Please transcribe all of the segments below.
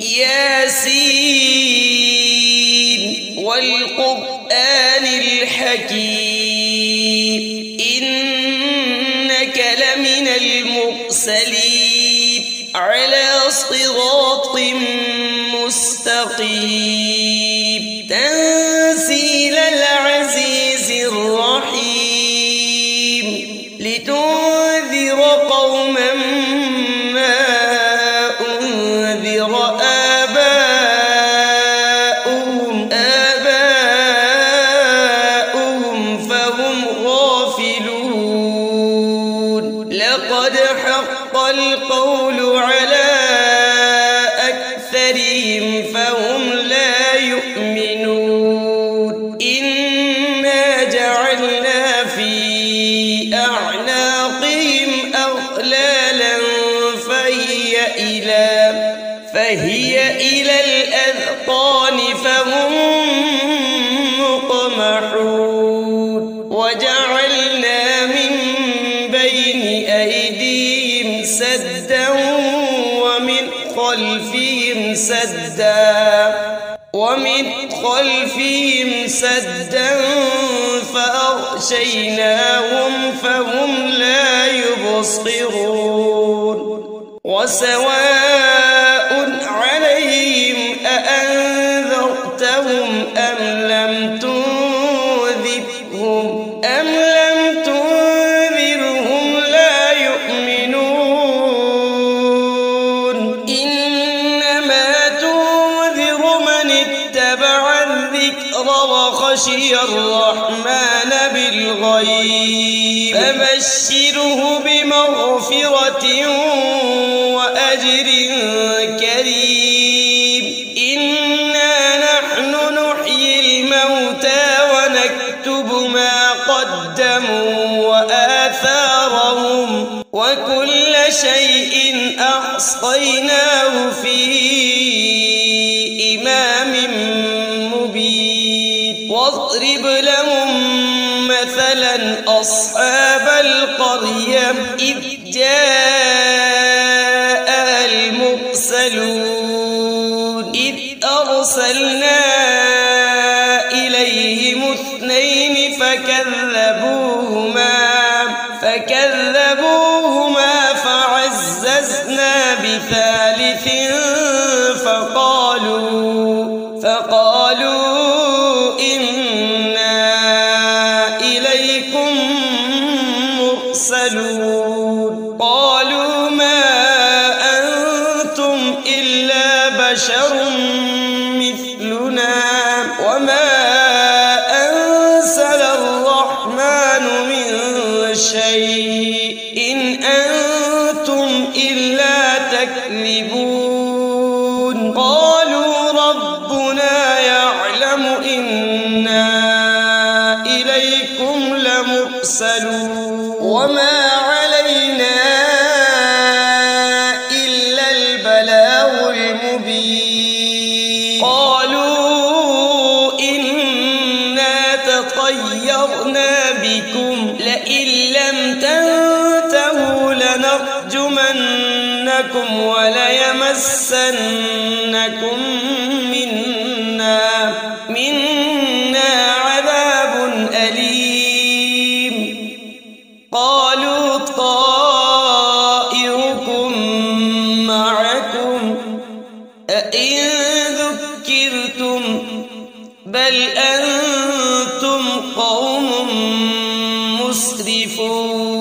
ياسين والقرآن الحكيم إنك لمن المرسلين على صراط مستقيم تنزيل العزيز الرحيم لتنذر قوما ما أنذر آباؤهم فهم غافلون لقد حق القول على أكثرهم فهم لا يؤمنون إنا جعلنا في أعناقهم أغلالا فهي إلى الأذقان فهم مقمحون وجعلنا من بين أيديهم سدا ومن خلفهم سدا فأغشيناهم فهم لا يبصرون وسواء عليهم أأنذرتهم أم لم تنذرهم لا يؤمنون إنما تنذر من اتبع الذكر وخشي الرحمن بالغيب فبشره بمغفرة وأجر كريم إنا نحن نحيي الموتى ونكتب ما قدموا وآثارهم وكل شيء أحصيناه في إمام مبين واضرب لهم مثلا أصحاب القرية إذ جاء المرسلون إذ أرسلنا إليهم اثنين فكذبوهما فعززنا بثالث فقالوا إنا إليكم مرسلون قالوا ما أنتم إلا بشر مثلنا وما أنزل الرحمن من شيء إن أنتم إلا تكذبون قالوا ربنا يعلم إنا إليكم لمرسلون وما علينا إلا البلاغ المبين قالوا إنا تطيرنا بكم لئن لم تنتهوا لنرجمنكم وليمسنكم منا عذاب أليم قالوا طائركم معكم أئن ذكرتم بل أنتم قوم مسرفون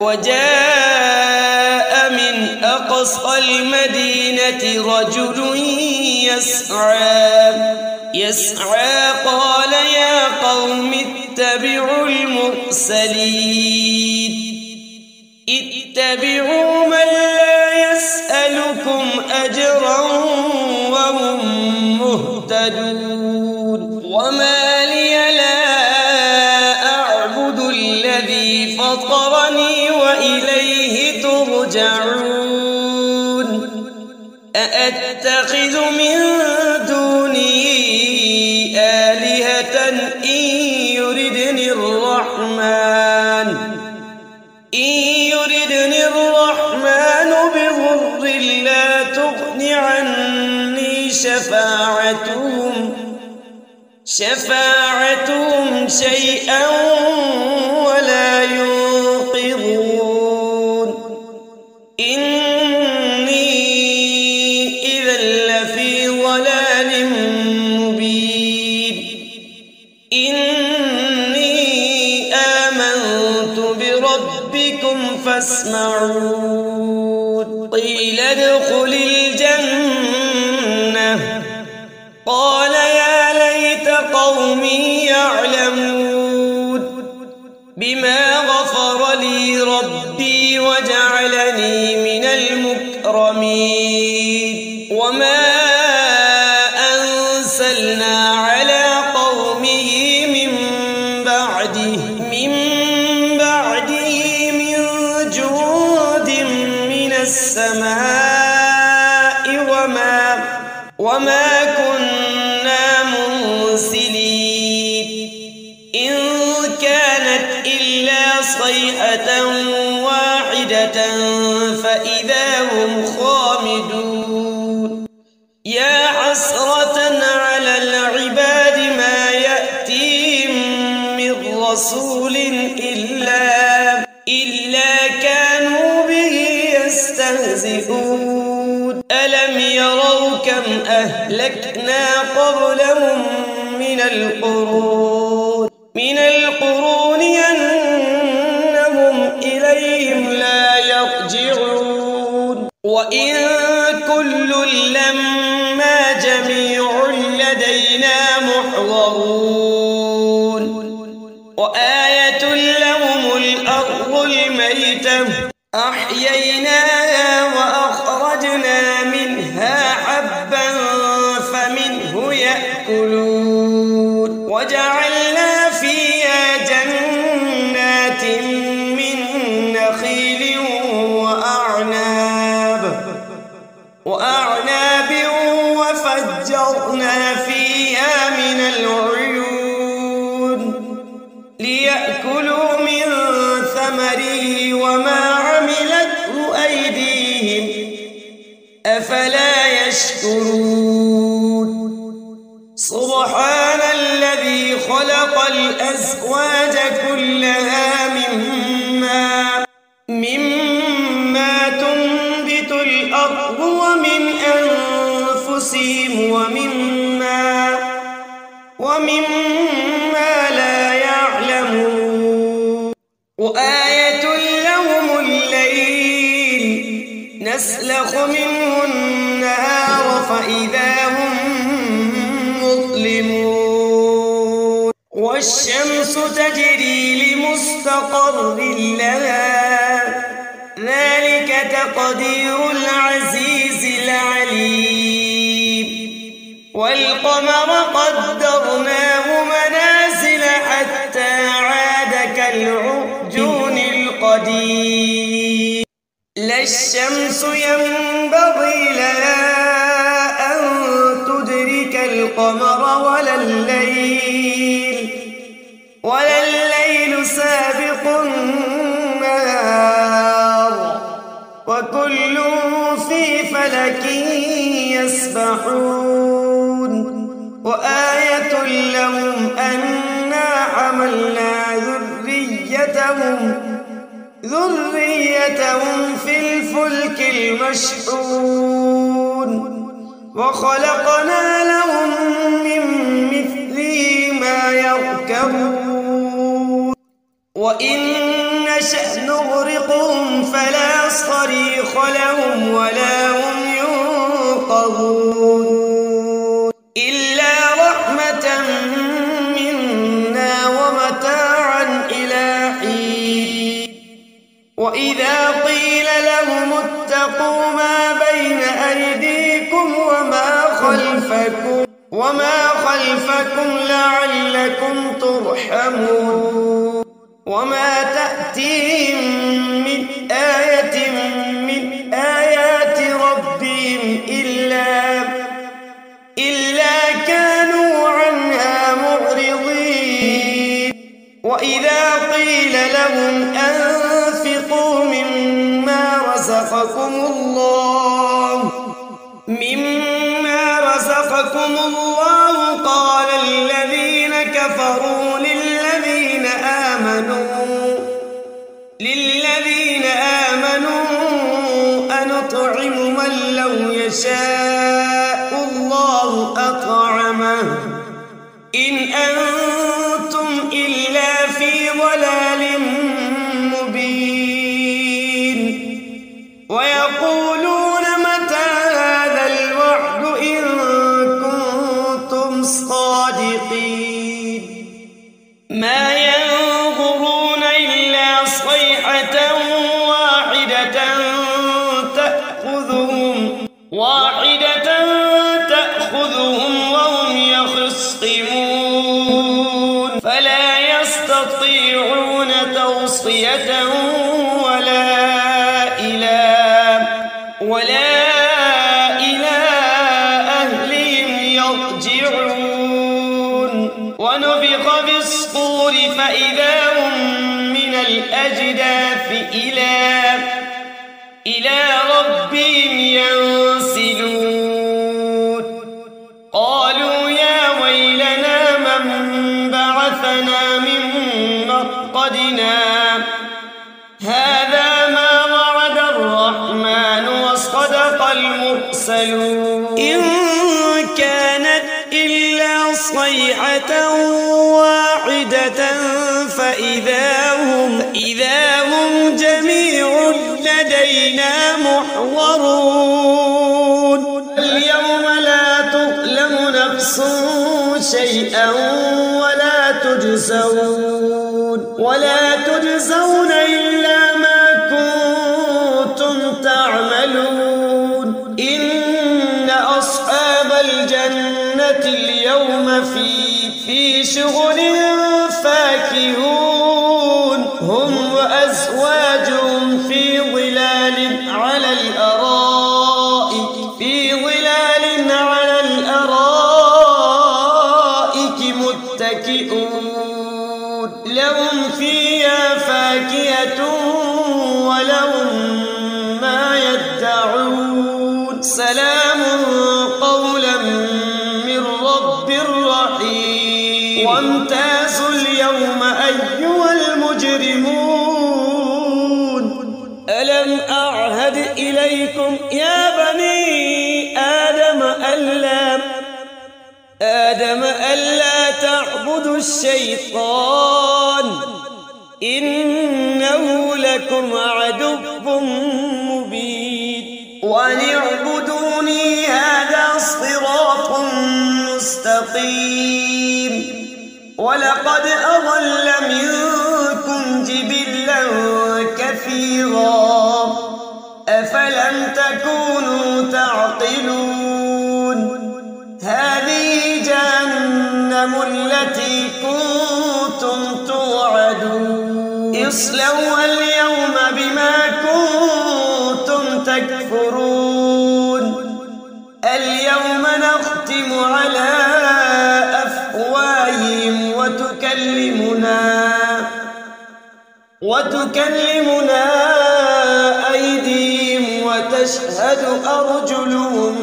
وجاء من أقصى المدينة رجل يسعى قال يا قوم اتبعوا المرسلين اتبعوا من لا يسألكم أجرا وهم مهتدون وما لي لا أعبد الذي فطرني وإليه ترجعون أأتخذ من دونه آلهة إن يردني الرحمن بضر لا تغن شفاعتهم شيئا ولا ينقذون إني إذا لفي ضلال مبين إني آمنت بربكم فاسمعون قيل ادخل الجنة قال يا ليت قومي يعلمون بما غفر لي ربي وجعلني من المكرمين وما أنزلنا على قومه من بعده من جود من السماء وما كنا منزلين إن كانت إلا صيحة واحدة فإذا هم خامدون يا حسرة على العباد ما يأتيهم من رسول إلا كانوا به يستهزئون ألم يروا كم أهلكنا قبلهم من القرون أنهم إليهم لا يرجعون وإن كل لما جميع لدينا محضرون وآية لهم الأرض الميتة أحييناها وأخرجنا منها حبا فمنه يأكلون وجعلنا فيها جنات من نخيل وأعناب وفجرنا فيها من العيون ليأكلوا من ثمره وما عملته أيديهم أفلا يشكرون سبحان الذي خلق الأزواج كلها مما تنبت الأرض ومن أنفسهم ومما لا يعلمون وآية لهم الليل نسلخ منه النهار فإذا هم مظلمون والشمس تجري لمستقر لها ذلك تقدير العزيز العليم والقمر قدرناه منازل حتى عاد كالعرجون القديم لا الشمس ينبغي لها أن تدرك القمر ولا الليل سابق النهار وكل في فلك يسبحون وآية لهم أنا حملنا ذريتهم في الفلك المشحون وخلقنا لهم من مثله ما يركبون وإن نشأ نغرقهم فلا صريخ لهم ولا هم ينقذون إلا رحمة منا ومتاعا إلى حين وإذا قيل لهم اتقوا ما بين أيديكم وما خلفكم لعلكم ترحمون وما تأتيهم من آية من آيات ربهم إلا كانوا عنها معرضين وإذا قيل لهم أنفقوا مما رزقكم الله قصصكم الله قال الذين كفروا للذين آمنوا أنطعم من لو يشاء الله أطعمه إن أنتم إلا في ضلال مبين ويقولون متى هذا الوعد إن كنتم صادقين ما ينظرون إلا صيحة تأخذهم وهم يخصمون فلا يستطيعون توصية ولا إلى أهلهم يرجعون ونفخ في الصور فإذا هم من الأجداث إلى ربهم ينسلون قالوا يا ويلنا من بعثنا من مرقدنا هذا ما وعد الرحمن وصدق المرسلون إن كانت إلا صيحة واحدة فإذا هم جميع لدينا محضرون اليوم لا تظلم نفس شيئا ولا تجزون إلا ما كنتم تعملون إن أصحاب الجنة اليوم في شغل فاكهون هم وأزواجهم في ظلال على الأرائك متكئون لهم فيها فاكهة ولهم ما يدعون سلام قولا من رب رحيم وامتازوا اليوم أيها المجرمون ألم أعهد إليكم يا بني آدم ألا تعبدوا الشيطان إنه لكم عدو مبين وأن اعبدوني هذا صراط مستقيم ولقد أضل منكم جبلا كثيرا أفلم تكونوا تعقلون هذه جهنم التي كنتم توعدون اصلوها اليوم بما كنتم تكفرون اليوم نختم على أفواههم وتكلمنا أيديهم وتشهد أرجلهم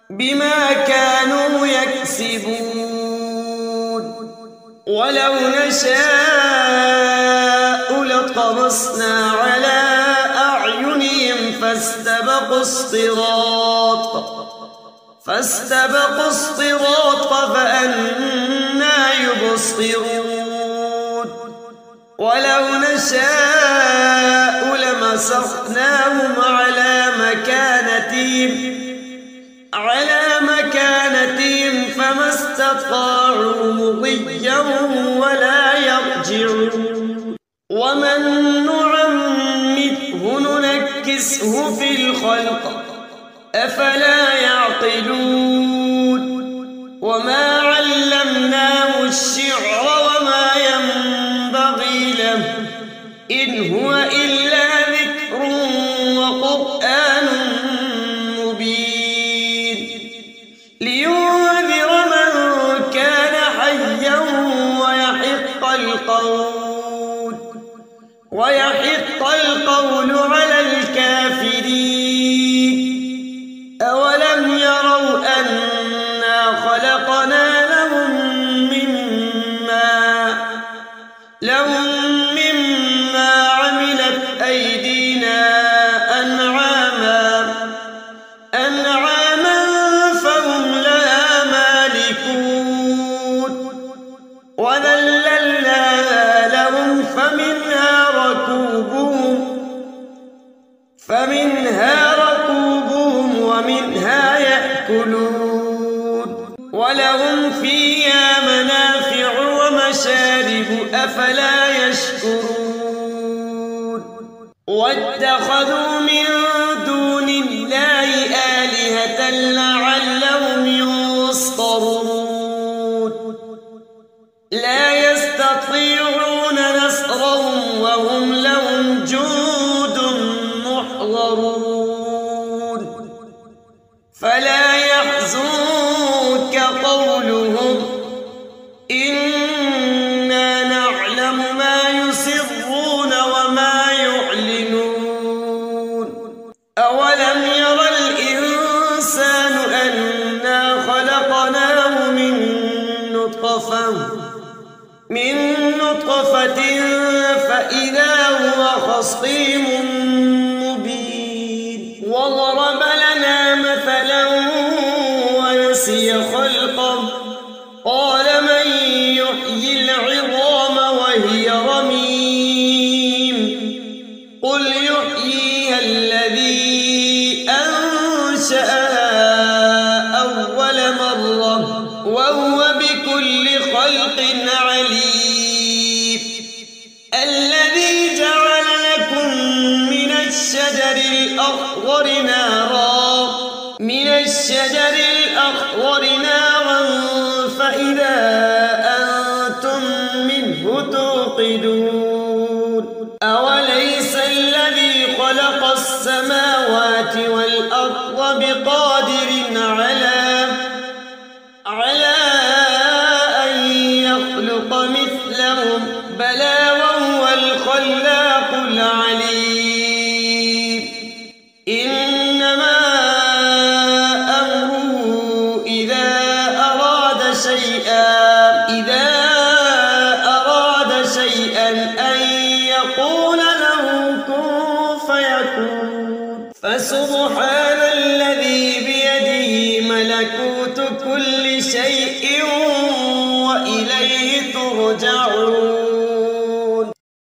بما كانوا يكسبون ولو نشاء لطمسنا على أعينهم فاستبقوا الصراط فأنى يبصرون ولو نشاء لمسخناهم على مكانتهم فما استطاعوا مضيا ولا يرجعون ومن نعمره ننكسه في الخلق أفلا يعقلون وما علمناه الشعر وما ينبغي له إن هو إلا ذكر وقرآن مبين لينذر من كان حيا ويحق القول على الكافرين أولم فمنها ركوبهم ومنها يأكلون ولهم فيها منافع ومشارب أفلا يشكرون واتخذوا من دون الله آلهة لعلهم ينصرون لا يستطيعون نصرهم وهم لهم جند محضرون فلا يحزنك قولهم إنا نعلم ما يسرون وما يعلنون أولم ير الإنسان أنا خلقناه من نطفة فإذا هو خصيم مبين وضرب لنا مثلا ونسي خلقه قال من يحيي العظام وهي رميم قل يحييها الذي أنشأها أول مرة وهو بكل خلق عليم الذي جعل لكم من الشجر الأخضر نارا فإذا أنتم منه توقدون أوليس الذي خلق السماوات والأرض بقادر على أن يخلق مثلهم بلى وهو الخلاق العليم إنما أمره إذا أراد شيئا أن يقول له كن فيكون فسبحان الذي بيده ملكوت كل شيء وإليه ترجعون